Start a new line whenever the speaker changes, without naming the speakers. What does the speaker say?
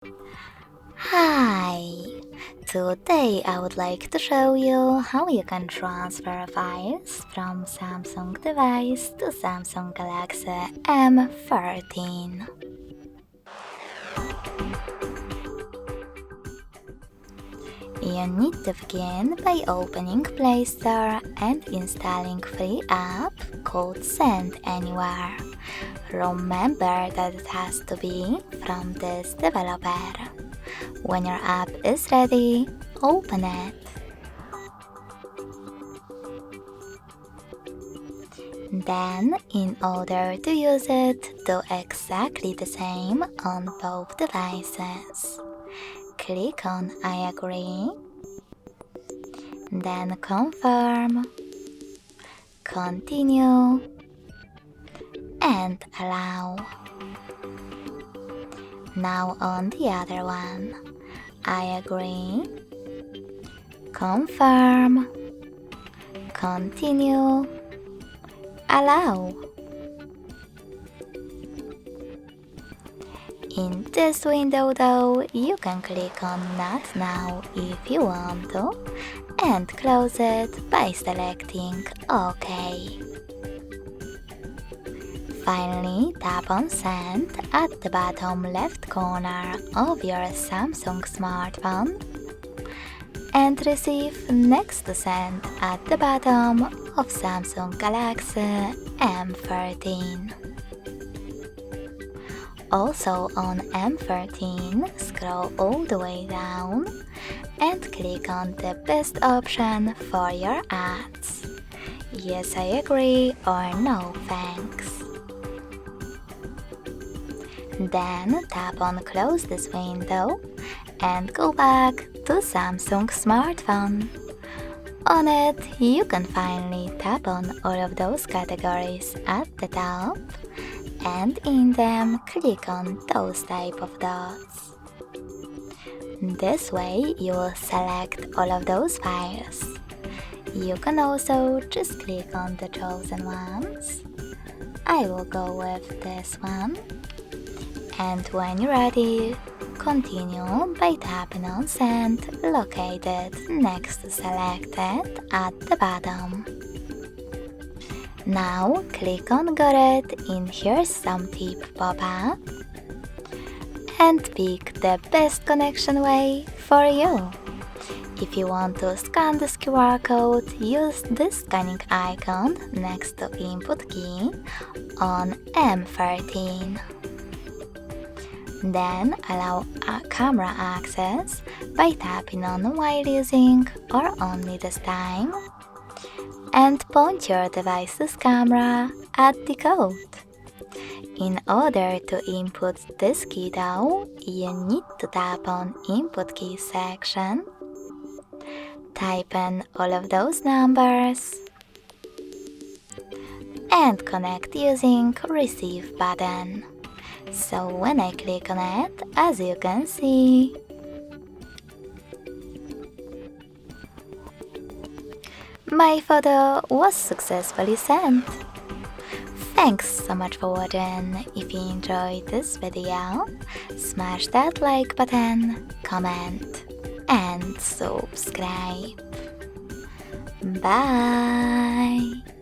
Hi! Today I would like to show you how you can transfer files from Samsung device to Samsung Galaxy M14. You need to begin by opening Play Store and installing free app called Send Anywhere. Remember that it has to be from this developer. When your app is ready, open it. Then, in order to use it, do exactly the same on both devices. Click on I agree, then confirm, continue, and allow. Now on the other one, I agree, confirm, continue, allow. In this window though, you can click on Not Now if you want to and close it by selecting OK. Finally, tap on Send at the bottom left corner of your Samsung smartphone and receive Next to Send at the bottom of Samsung Galaxy M14. Also on M14, scroll all the way down and click on the best option for your ads. Yes, I agree or no thanks. Then tap on Close this window and go back to Samsung smartphone. On it, you can finally tap on all of those categories at the top and in them click on those type of dots. This way you will select all of those files. You can also just click on the chosen ones. I will go with this one. And when you're ready, continue by tapping on Send located next to Selected at the bottom. Now click on Got It in Here's Some Tip pop-up and pick the best connection way for you. If you want to scan this QR code, use this scanning icon next to Input key on M14. Then allow camera access by tapping on while using or only this time and point your device's camera at the code. In order to input this key though, you need to tap on Input Key section, type in all of those numbers and connect using Receive button. So when I click on it, as you can see, my photo was successfully sent. Thanks so much for watching. If you enjoyed this video, smash that like button, comment and subscribe. Bye!